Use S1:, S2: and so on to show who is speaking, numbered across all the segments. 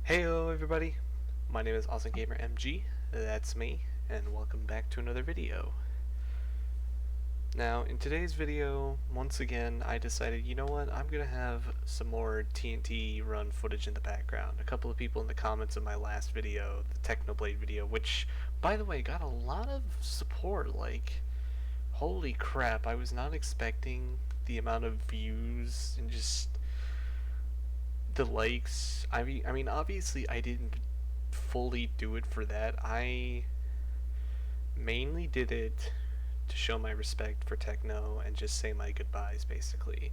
S1: Heyo everybody, my name is AwesomeGamerMG, that's me, and welcome back to another video. Now, in today's video, once again, I decided, you know what, I'm gonna have some more TNT run footage in the background. A couple of people in the comments of my last video, the Technoblade video, which, by the way, got a lot of support, like, holy crap, I was not expecting the amount of views and just the likes. I mean, obviously, I didn't fully do it for that. I mainly did it to show my respect for Techno and just say my goodbyes, basically.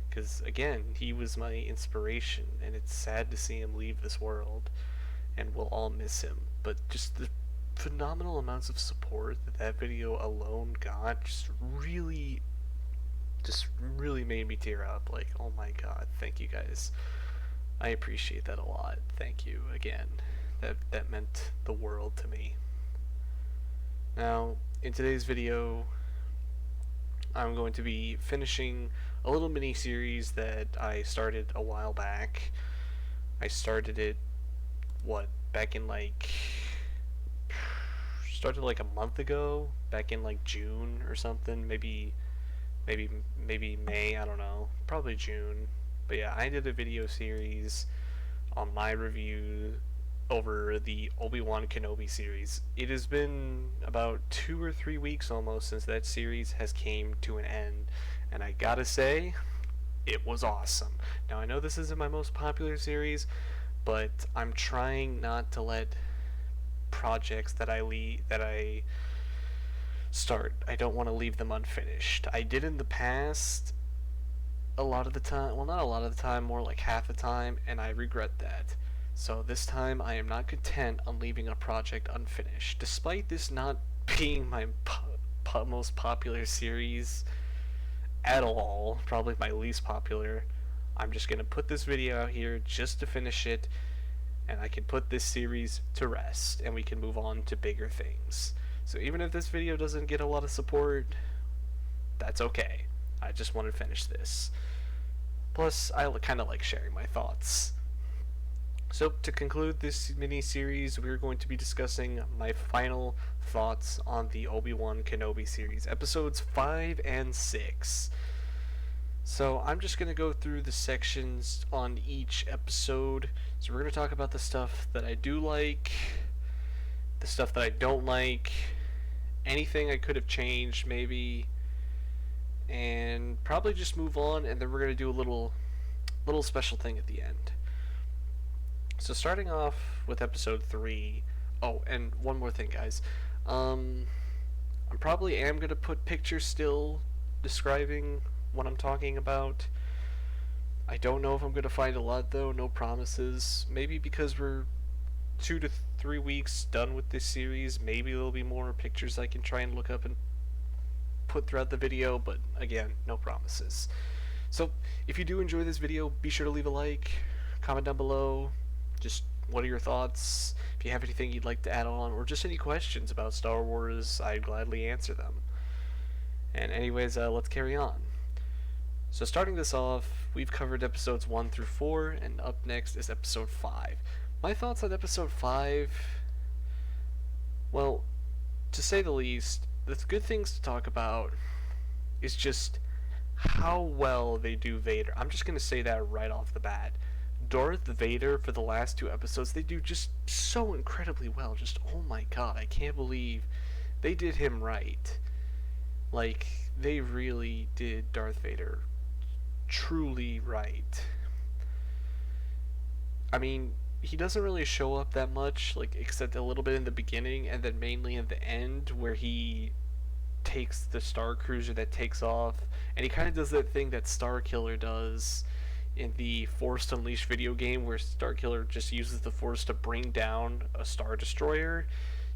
S1: Because, again, he was my inspiration, and it's sad to see him leave this world, and we'll all miss him. But just the phenomenal amounts of support that that video alone got just really made me tear up. Like, oh my god, thank you guys. I appreciate that a lot. Thank you again. That meant the world to me. Now, in today's video, I'm going to be finishing a little mini series that I started a while back. I started it, back in started like a month ago, back in like June or something, maybe May, I don't know, probably June. But yeah, I did a video series on my review over the Obi-Wan Kenobi series. It has been about 2 or 3 weeks almost since that series has came to an end, and I gotta say, it was awesome. Now I know this isn't my most popular series, but I'm trying not to let projects that I start, I don't want to leave them unfinished. I did in the past a lot of the time, well, not a lot of the time, more like half the time, and I regret that. So this time I am not content on leaving a project unfinished. Despite this not being my most popular series at all, probably my least popular, I'm just going to put this video out here just to finish it, and I can put this series to rest, and we can move on to bigger things. So even if this video doesn't get a lot of support, that's okay. I just want to finish this. Plus, I kind of like sharing my thoughts. So, to conclude this mini-series, we're going to be discussing my final thoughts on the Obi-Wan Kenobi series, episodes 5 and 6. So, I'm just going to go through the sections on each episode. So, we're going to talk about the stuff that I do like, the stuff that I don't like, anything I could have changed, maybe, and probably just move on, and then we're going to do a little special thing at the end. So starting off with episode 3, oh, and one more thing, guys. I probably am going to put pictures still describing what I'm talking about. I don't know if I'm going to find a lot, though, no promises. Maybe because we're 2 to 3 weeks done with this series, maybe there'll be more pictures I can try and look up and put throughout the video, but again, no promises. So if you do enjoy this video, be sure to leave a like, comment down below, just what are your thoughts, if you have anything you'd like to add on, or just any questions about Star Wars, I'd gladly answer them. And anyways, let's carry on. So starting this off, we've covered episodes 1 through 4, and up next is episode 5. My thoughts on episode 5, well, to say the least, the good things to talk about is just how well they do Vader. I'm just going to say that right off the bat. Darth Vader, for the last 2 episodes, they do just so incredibly well. Just, oh my god, I can't believe they did him right. Like, they really did Darth Vader truly right. I mean, he doesn't really show up that much, like, except a little bit in the beginning, and then mainly in the end, where he takes the Star Cruiser that takes off, and he kind of does that thing that Starkiller does in the Force Unleashed video game, where Starkiller just uses the Force to bring down a Star Destroyer.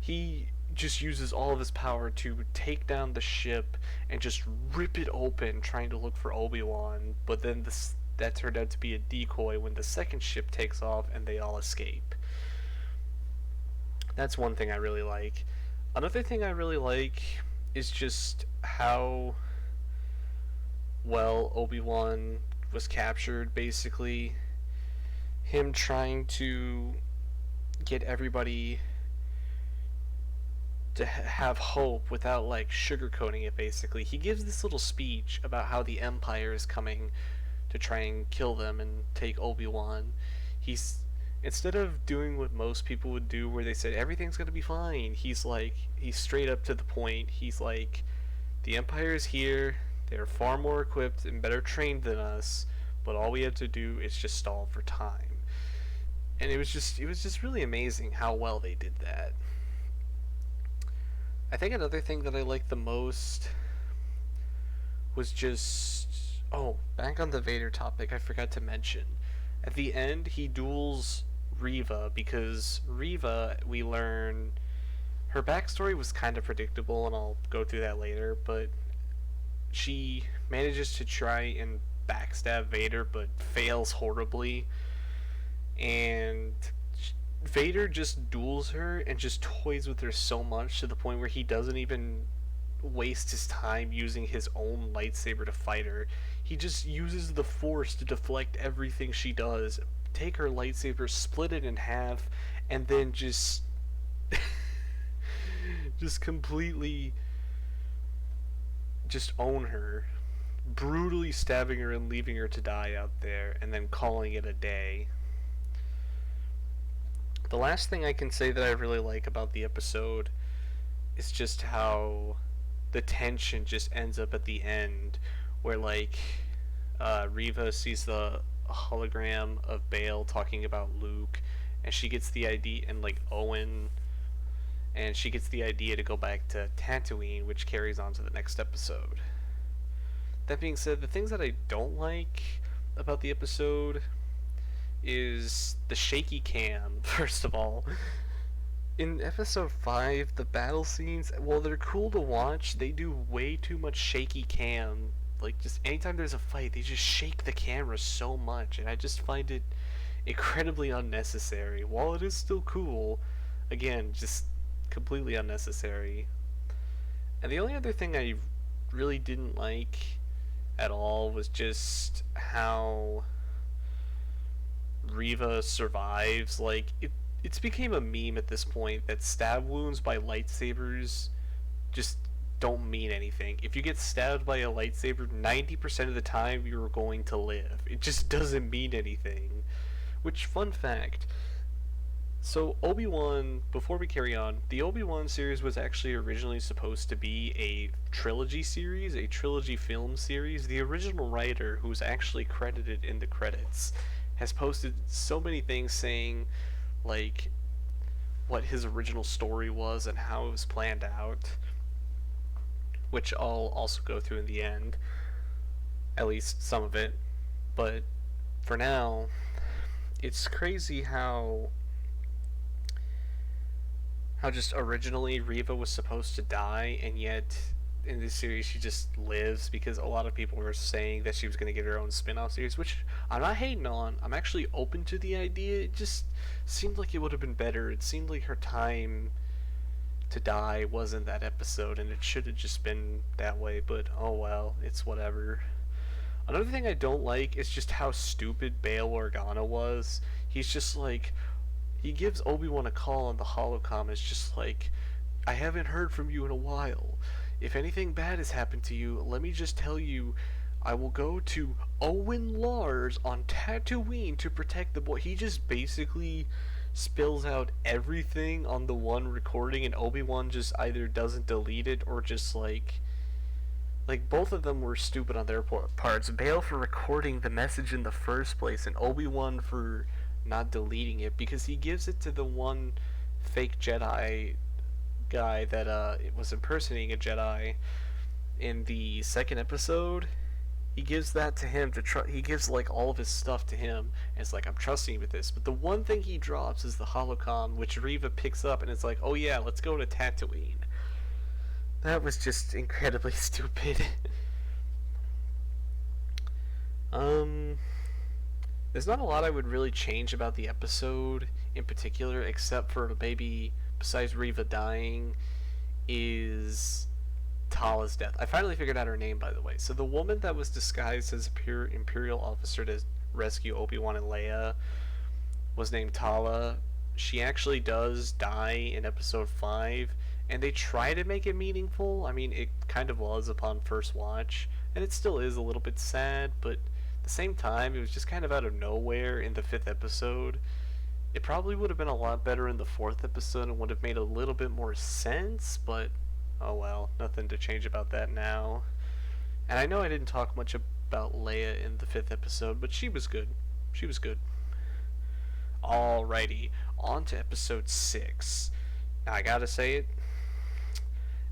S1: He just uses all of his power to take down the ship and just rip it open, trying to look for Obi-Wan, but then that turned out to be a decoy when the second ship takes off and they all escape. That's one thing I really like. Another thing I really like is just how well Obi-Wan was captured, basically. him trying to get everybody to have hope without like sugarcoating it. Basically, he gives this little speech about how the Empire is coming to try and kill them and take Obi-Wan. He's Instead of doing what most people would do where they said everything's going to be fine, he's straight up to the point. He's like, the Empire is here. They're far more equipped and better trained than us, but all we have to do is just stall for time. And it was just really amazing how well they did that. I think another thing that I liked the most was just, oh, back on the Vader topic, I forgot to mention. At the end, he duels Reva because Reva, we learn her backstory was kind of predictable, and I'll go through that later, but she manages to try and backstab Vader but fails horribly, and Vader just duels her and just toys with her so much to the point where he doesn't even waste his time using his own lightsaber to fight her. He just uses the Force to deflect everything she does, take her lightsaber, split it in half, and then just just completely just own her, brutally stabbing her and leaving her to die out there, and then calling it a day. The last thing I can say that I really like about the episode is just how the tension just ends up at the end, where like Reva sees the hologram of Bale talking about Luke, and she gets the idea, and like Owen, and she gets the idea to go back to Tatooine, which carries on to the next episode. That being said, the things that I don't like about the episode is the shaky cam. First of all, in episode 5, the battle scenes, while they're cool to watch, they do way too much shaky cam. Like, just anytime there's a fight, they just shake the camera so much, and I just find it incredibly unnecessary. While it is still cool, again, just completely unnecessary. And the only other thing I really didn't like at all was just how Reva survives. Like, it's became a meme at this point that stab wounds by lightsabers just don't mean anything. If you get stabbed by a lightsaber, 90% of the time you're going to live. It just doesn't mean anything. Which, fun fact, so Obi-Wan, before we carry on, the Obi-Wan series was actually originally supposed to be a trilogy series, a trilogy film series. The original writer, who's actually credited in the credits, has posted so many things saying, like, what his original story was and how it was planned out, which I'll also go through in the end, at least some of it. But for now, it's crazy how just originally Reva was supposed to die, and yet in this series she just lives, because a lot of people were saying that she was going to get her own spin-off series, which I'm not hating on. I'm actually open to the idea. It just seemed like it would have been better. It seemed like her time to die wasn't that episode, and it should have just been that way, but oh well, it's whatever. Another thing I don't like is just how stupid Bail Organa was. He's just like, he gives Obi-Wan a call on the holocom, it's just like, I haven't heard from you in a while. If anything bad has happened to you, let me just tell you, I will go to Owen Lars on Tatooine to protect the boy. He just basically spills out everything on the one recording, and Obi-Wan just either doesn't delete it or just like both of them were stupid on their parts. Bail for recording the message in the first place, and Obi-Wan for not deleting it, because he gives it to the one fake Jedi guy that it was impersonating a Jedi in the second episode. He gives that to him to he gives like all of his stuff to him, and it's like, I'm trusting you with this. But the one thing he drops is the holocom, which Reva picks up, and it's like, oh yeah, let's go to Tatooine. That was just incredibly stupid. There's not a lot I would really change about the episode in particular, except for maybe, besides Reva dying, is Tala's death. I finally figured out her name, by the way. So the woman that was disguised as a pure Imperial officer to rescue Obi-Wan and Leia, was named Tala. She actually does die in episode 5, and they try to make it meaningful. I mean, it kind of was upon first watch, and it still is a little bit sad, but at the same time, it was just kind of out of nowhere in the 5th episode. It probably would have been a lot better in the 4th episode and would have made a little bit more sense, but oh well, nothing to change about that now. And I know I didn't talk much about Leia in the 5th episode, but she was good. She was good. Alrighty, on to episode 6. Now I gotta say it,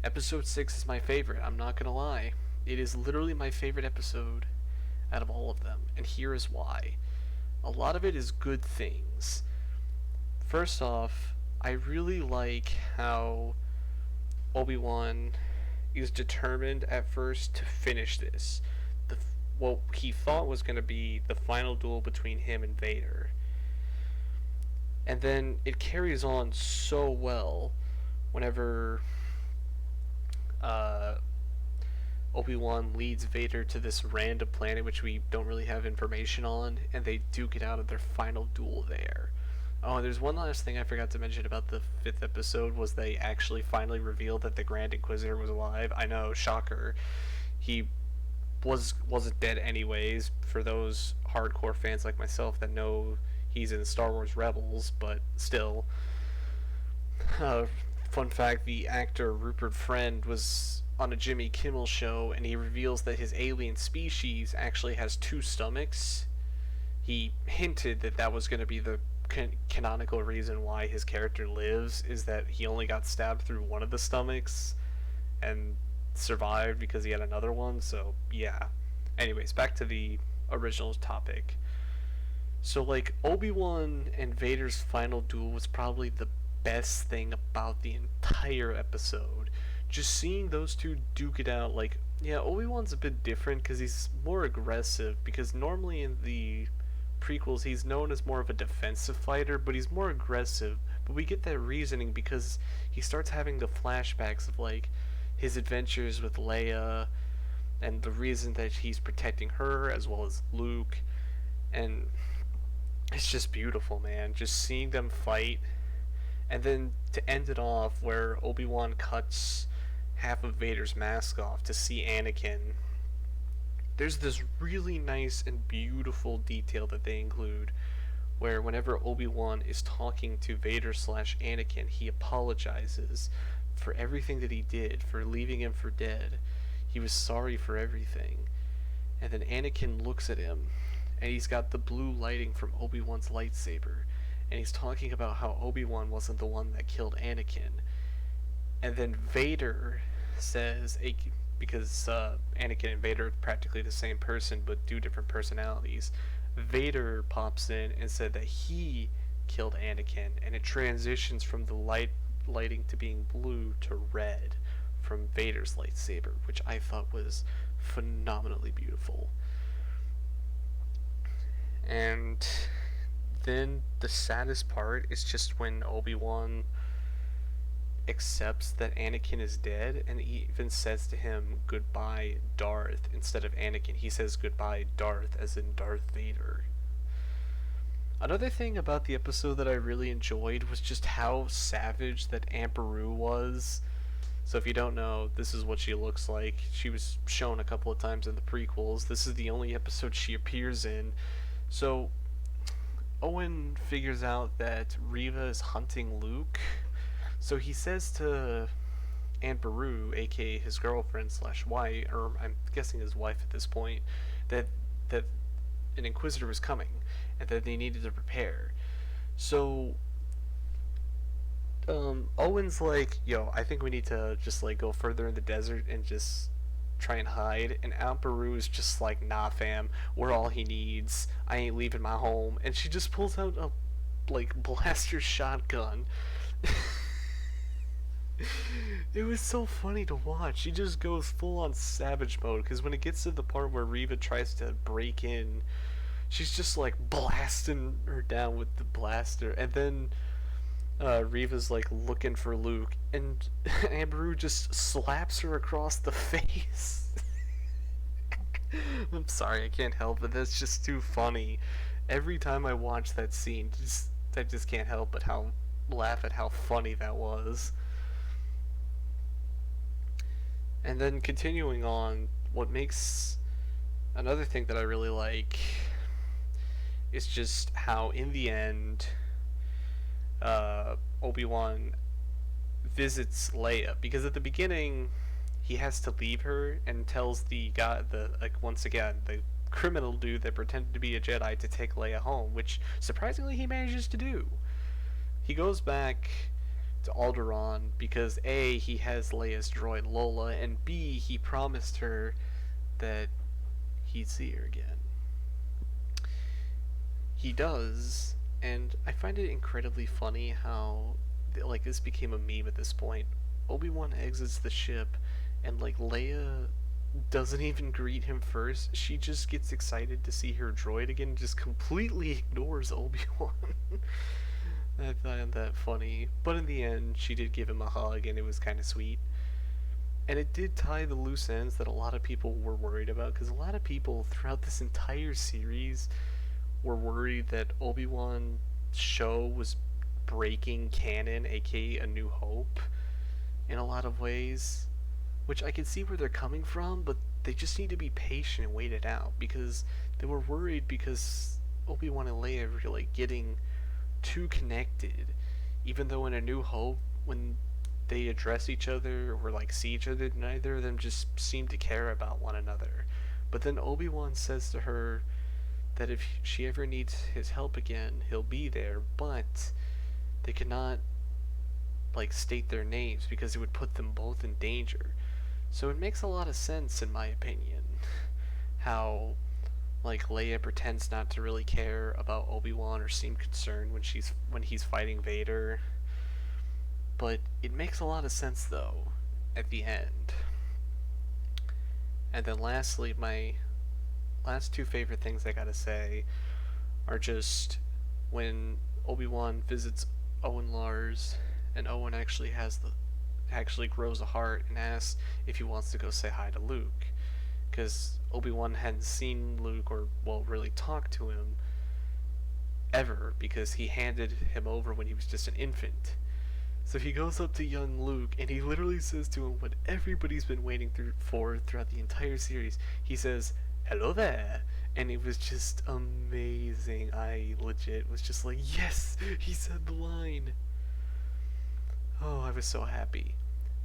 S1: episode 6 is my favorite, I'm not gonna lie. It is literally my favorite episode out of all of them, and here is why. A lot of it is good things. First off, I really like how Obi-Wan is determined at first to finish this. What he thought was going to be the final duel between him and Vader. And then it carries on so well whenever Obi-Wan leads Vader to this random planet which we don't really have information on, and they duke it out of their final duel there. Oh, and there's one last thing I forgot to mention about the 5th episode, was they actually finally revealed that the Grand Inquisitor was alive. I know, shocker. He wasn't dead anyways, for those hardcore fans like myself that know he's in Star Wars Rebels, but still. Fun fact, the actor Rupert Friend was on a Jimmy Kimmel show, and he reveals that his alien species actually has 2 stomachs. He hinted that that was going to be the canonical reason why his character lives, is that he only got stabbed through one of the stomachs and survived because he had another one. So yeah, anyways, back to the original topic. So like, Obi-Wan and Vader's final duel was probably the best thing about the entire episode. Just seeing those two duke it out. Like, yeah, Obi-Wan's a bit different because he's more aggressive, because normally in the prequels he's known as more of a defensive fighter, but he's more aggressive. But we get that reasoning because he starts having the flashbacks of like his adventures with Leia and the reason that he's protecting her as well as Luke, and it's just beautiful, man, just seeing them fight. And then to end it off, where Obi-Wan cuts half of Vader's mask off to see Anakin, there's this really nice and beautiful detail that they include, where whenever Obi-Wan is talking to Vader slash Anakin, he apologizes for everything that he did, for leaving him for dead. He was sorry for everything. And then Anakin looks at him, and he's got the blue lighting from Obi-Wan's lightsaber, and he's talking about how Obi-Wan wasn't the one that killed Anakin. And then Vader says, because Anakin and Vader are practically the same person but do different personalities, Vader pops in and said that he killed Anakin, and it transitions from the lighting to being blue to red from Vader's lightsaber, which I thought was phenomenally beautiful. And then the saddest part is just when Obi-Wan accepts that Anakin is dead, and he even says to him, "Goodbye, Darth," instead of Anakin. He says "Goodbye, Darth," as in Darth Vader. Another thing about the episode that I really enjoyed was just how savage that Aunt Beru was. So if you don't know, this is what she looks like. She was shown a couple of times in the prequels. This is the only episode she appears in. So Owen figures out that Reva is hunting Luke. So he says to Aunt Beru, aka his girlfriend slash wife, or I'm guessing his wife at this point, that an Inquisitor was coming and that they needed to prepare. So Owen's like, "Yo, I think we need to just like go further in the desert and just try and hide." And Aunt Beru is just like, "Nah, fam, we're all he needs. I ain't leaving my home." And she just pulls out a like blaster shotgun. It was so funny to watch. She just goes full on savage mode, because when it gets to the part where Reva tries to break in, she's just like blasting her down with the blaster, and then Reva's like looking for Luke, and Aunt Beru just slaps her across the face. I'm sorry, I can't help it. That's just too funny. Every time I watch that scene, just I just can't help but how laugh at how funny that was. And then continuing on, what makes another thing that I really like is just how in the end, Obi-Wan visits Leia, because at the beginning he has to leave her and tells the guy, the like once again the criminal dude that pretended to be a Jedi, to take Leia home, which surprisingly he manages to do. He goes back to Alderaan because A, he has Leia's droid Lola, and B, he promised her that he'd see her again. He does, and I find it incredibly funny how like this became a meme at this point. Obi-Wan exits the ship, and like Leia doesn't even greet him first. She just gets excited to see her droid again, just completely ignores Obi-Wan. I found that funny. But in the end, she did give him a hug, and it was kind of sweet. And it did tie the loose ends that a lot of people were worried about, because a lot of people throughout this entire series were worried that Obi-Wan's show was breaking canon, aka A New Hope, in a lot of ways. Which I can see where they're coming from, but they just need to be patient and wait it out, because they were worried because Obi-Wan and Leia were like getting too connected, even though in A New Hope, when they address each other or like see each other, neither of them just seem to care about one another. But then Obi-Wan says to her that if she ever needs his help again, he'll be there, but they cannot like state their names because it would put them both in danger. So it makes a lot of sense, in my opinion, how like Leia pretends not to really care about Obi-Wan or seem concerned when he's fighting Vader. But it makes a lot of sense though at the end. And then lastly, my last two favorite things I gotta say are just when Obi-Wan visits Owen Lars, and Owen actually grows a heart and asks if he wants to go say hi to Luke, because Obi-Wan hadn't seen Luke or well really talked to him ever, because he handed him over when he was just an infant. So he goes up to young Luke and he literally says to him what everybody's been waiting for throughout the entire series. He says, "Hello there." And it was just amazing. I legit was just like, yes, he said the line. Oh, I was so happy.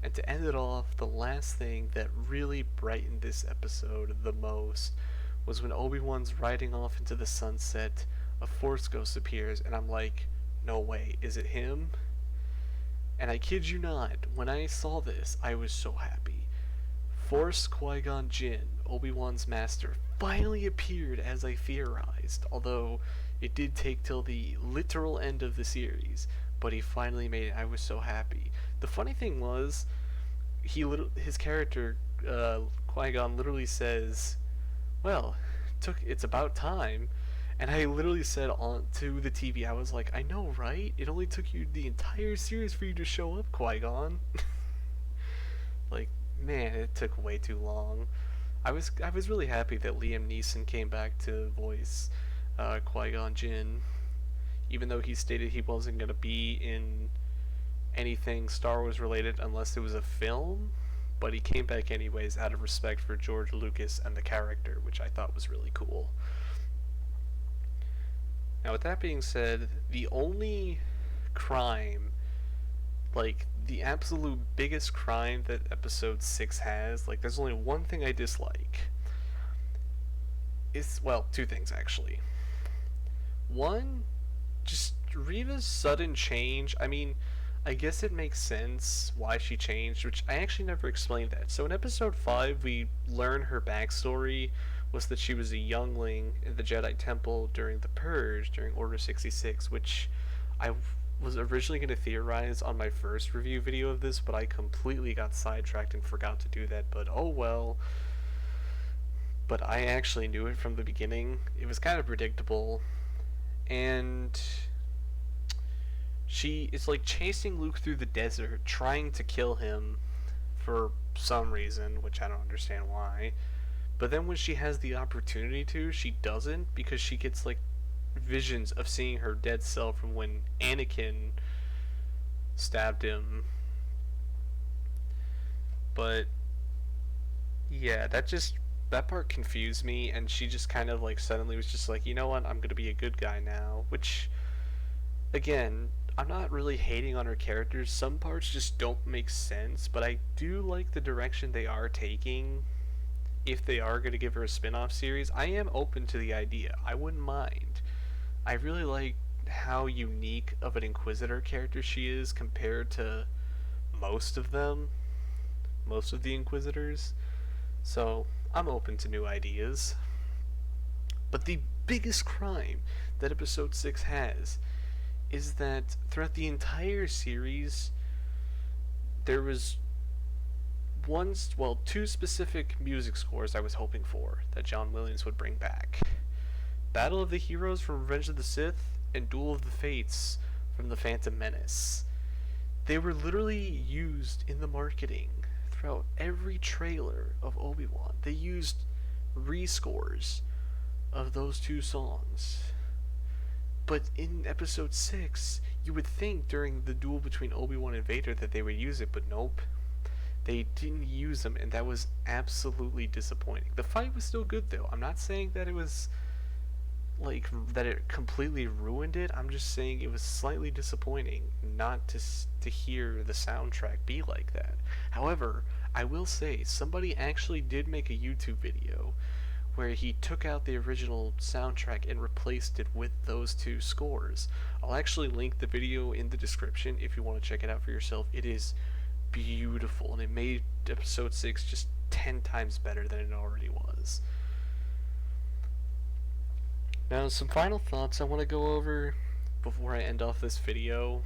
S1: And to end it off, the last thing that really brightened this episode the most was when Obi-Wan's riding off into the sunset, a Force ghost appears, and I'm like, no way, is it him? And I kid you not, when I saw this, I was so happy. Force Qui-Gon Jinn, Obi-Wan's master, finally appeared as I theorized, although it did take till the literal end of the series, but he finally made it. I was so happy. The funny thing was, his character, Qui-Gon, literally says, well, it's about time. And I literally said onto the TV, I was like, I know, right? It only took you the entire series for you to show up, Qui-Gon. Like, man, it took way too long. I was really happy that Liam Neeson came back to voice Qui-Gon Jinn, even though he stated he wasn't going to be in anything Star Wars related unless it was a film, but he came back anyways out of respect for George Lucas and the character, which I thought was really cool. Now, with that being said, the only crime, like the absolute biggest crime that episode 6 has, like there's only one thing I dislike. It's, well, two things actually. One, just Reva's sudden change. I mean, I guess it makes sense why she changed, which I actually never explained that. So in episode 5, we learn her backstory was that she was a youngling in the Jedi Temple during the Purge, during Order 66, which I was originally going to theorize on my first review video of this, but I completely got sidetracked and forgot to do that, but oh well. But I actually knew it from the beginning. It was kind of predictable, and she is like chasing Luke through the desert, trying to kill him for some reason, which I don't understand why. But then when she has the opportunity to, she doesn't, because she gets like visions of seeing her dead self from when Anakin stabbed him. But yeah, that part confused me, and she just kind of like suddenly was just like, you know what, I'm gonna be a good guy now. Which, again, I'm not really hating on her characters. Some parts just don't make sense, but I do like the direction they are taking. If they are going to give her a spin-off series, I am open to the idea. I wouldn't mind. I really like how unique of an Inquisitor character she is compared to most of them, most of the Inquisitors. So I'm open to new ideas. But the biggest crime that Episode 6 has is that throughout the entire series, there was two specific music scores I was hoping for that John Williams would bring back. Battle of the Heroes from Revenge of the Sith and Duel of the Fates from The Phantom Menace. They were literally used in the marketing throughout every trailer of Obi-Wan. They used rescores of those two songs. But in Episode 6, you would think during the duel between Obi-Wan and Vader that they would use it, but nope. They didn't use them, and that was absolutely disappointing. The fight was still good, though. I'm not saying that it was like that it completely ruined it. I'm just saying it was slightly disappointing not to hear the soundtrack be like that. However, I will say somebody actually did make a YouTube video where he took out the original soundtrack and replaced it with those two scores. I'll actually link the video in the description if you want to check it out for yourself. It is beautiful, and it made Episode 6 just 10 times better than it already was. Now, some final thoughts I want to go over before I end off this video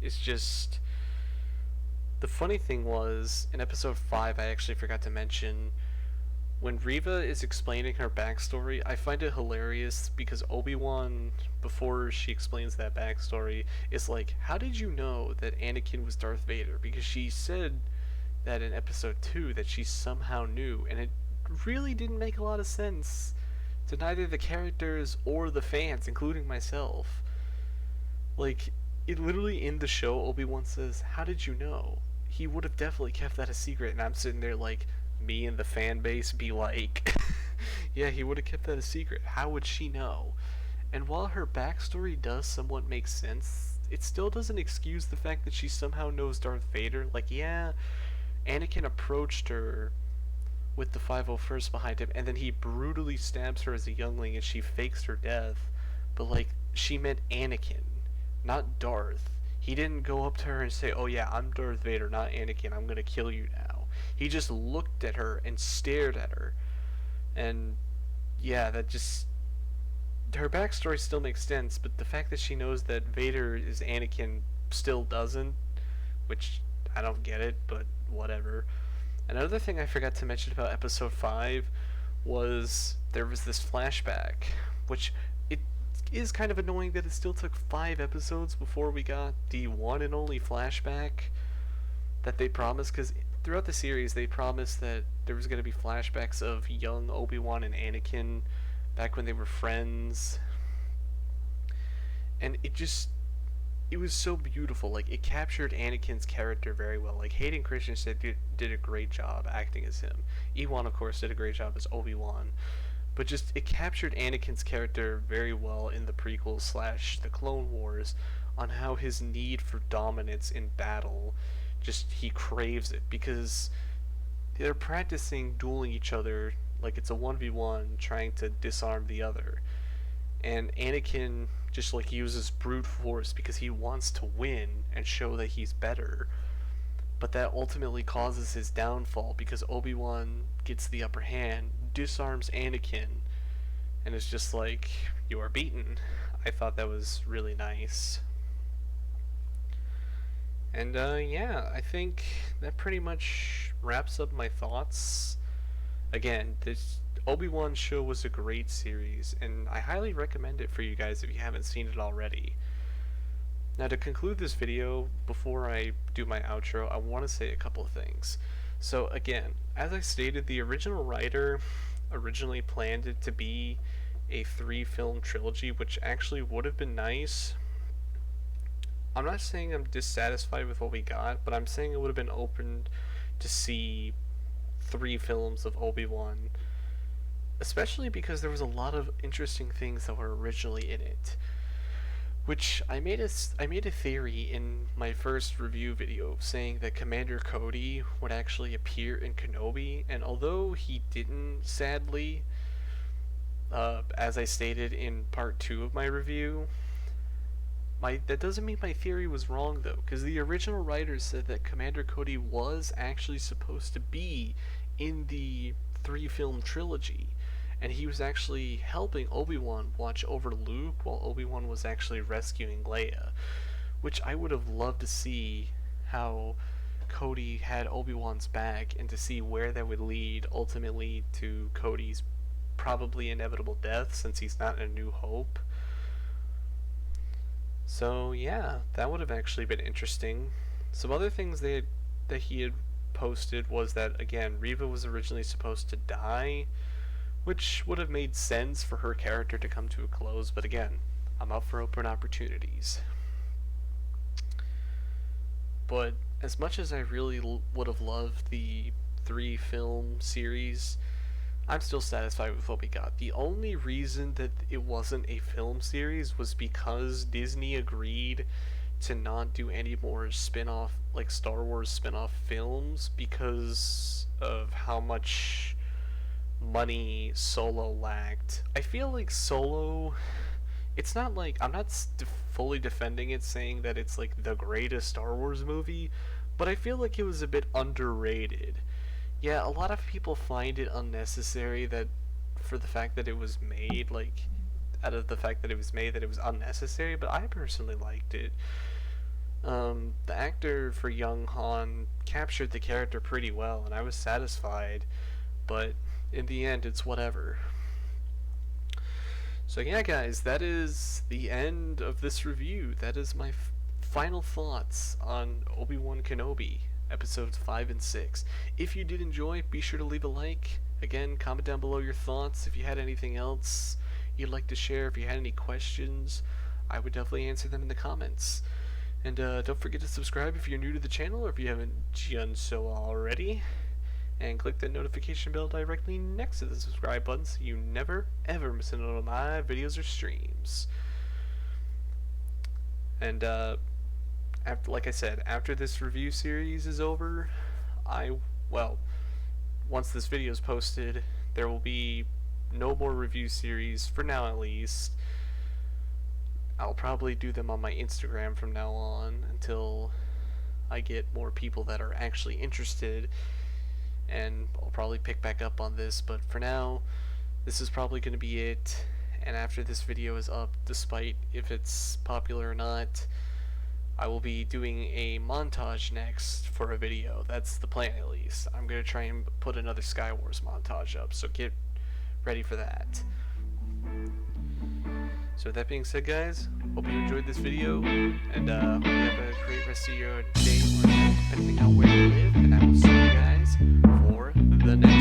S1: is just, the funny thing was, in Episode 5 I actually forgot to mention, when Reva is explaining her backstory, I find it hilarious because Obi-Wan, before she explains that backstory, is like, how did you know that Anakin was Darth Vader? Because she said that in Episode 2 that she somehow knew, and it really didn't make a lot of sense to neither the characters or the fans, including myself. Like, it literally in the show, Obi-Wan says, how did you know? He would have definitely kept that a secret, and I'm sitting there like, me and the fan base be like, yeah, he would have kept that a secret. How would she know? And while her backstory does somewhat make sense, it still doesn't excuse the fact that she somehow knows Darth Vader. Like, yeah, Anakin approached her with the 501st behind him, and then he brutally stabs her as a youngling and she fakes her death. But, like, she meant Anakin, not Darth. He didn't go up to her and say, oh yeah, I'm Darth Vader, not Anakin, I'm gonna kill you now. He just looked at her and stared at her. And yeah, that just, her backstory still makes sense, but the fact that she knows that Vader is Anakin still doesn't, which I don't get it, but whatever. Another thing I forgot to mention about Episode 5 was there was this flashback, which it is kind of annoying that it still took 5 episodes before we got the one and only flashback that they promised, because throughout the series they promised that there was going to be flashbacks of young Obi-Wan and Anakin back when they were friends, and it was so beautiful. Like, it captured Anakin's character very well. Like, Hayden Christensen did a great job acting as him. Ewan, of course, did a great job as Obi-Wan. But just, it captured Anakin's character very well in the prequels / the Clone Wars, on how his need for dominance in battle, just, he craves it, because they're practicing dueling each other like it's a 1v1 trying to disarm the other. And Anakin just like uses brute force because he wants to win and show that he's better. But that ultimately causes his downfall because Obi-Wan gets the upper hand, disarms Anakin, and it's just like, you are beaten. I thought that was really nice. And yeah, I think that pretty much wraps up my thoughts. Again, this Obi-Wan show was a great series, and I highly recommend it for you guys if you haven't seen it already. Now, to conclude this video, before I do my outro, I want to say a couple of things. So again, as I stated, the original writer originally planned it to be a 3-film trilogy, which actually would have been nice. I'm not saying I'm dissatisfied with what we got, but I'm saying it would have been open to see 3 films of Obi-Wan, especially because there was a lot of interesting things that were originally in it. Which I made a theory in my first review video saying that Commander Cody would actually appear in Kenobi, and although he didn't, sadly, as I stated in part 2 of my review, that doesn't mean my theory was wrong though, because the original writers said that Commander Cody was actually supposed to be in the 3-film trilogy, and he was actually helping Obi-Wan watch over Luke while Obi-Wan was actually rescuing Leia, which I would have loved to see how Cody had Obi-Wan's back and to see where that would lead ultimately to Cody's probably inevitable death since he's not in A New Hope. So yeah, that would have actually been interesting. Some other things that he had posted was that, again, Reva was originally supposed to die, which would have made sense for her character to come to a close, but again, I'm up for open opportunities. But as much as I really would have loved the 3-film series, I'm still satisfied with what we got. The only reason that it wasn't a film series was because Disney agreed to not do any more spin-off, like Star Wars spin-off films, because of how much money Solo lacked. I feel like Solo, it's not like, I'm not fully defending it saying that it's like the greatest Star Wars movie, but I feel like it was a bit underrated. Yeah, a lot of people find it unnecessary that for the fact that it was made, like, out of the fact that it was made, that it was unnecessary, but I personally liked it. The actor for young Han captured the character pretty well, and I was satisfied, but in the end, it's whatever. So yeah, guys, that is the end of this review. That is my final thoughts on Obi-Wan Kenobi, episodes 5 and 6. If you did enjoy, be sure to leave a like. Again, comment down below your thoughts. If you had anything else you'd like to share, if you had any questions, I would definitely answer them in the comments. And don't forget to subscribe if you're new to the channel, or if you haven't done so already. And click the notification bell directly next to the subscribe button so you never ever miss a note of my videos or streams. And like I said, after this review series is over, once this video is posted, there will be no more review series, for now at least. I'll probably do them on my Instagram from now on until I get more people that are actually interested, and I'll probably pick back up on this, but for now, this is probably going to be it. And after this video is up, despite if it's popular or not, I will be doing a montage next for a video. That's the plan, at least. I'm going to try and put another Sky Wars montage up, so get ready for that. So with that being said, guys, hope you enjoyed this video, and hope you have a great rest of your day or night, depending on where you live, and I will see you guys for the next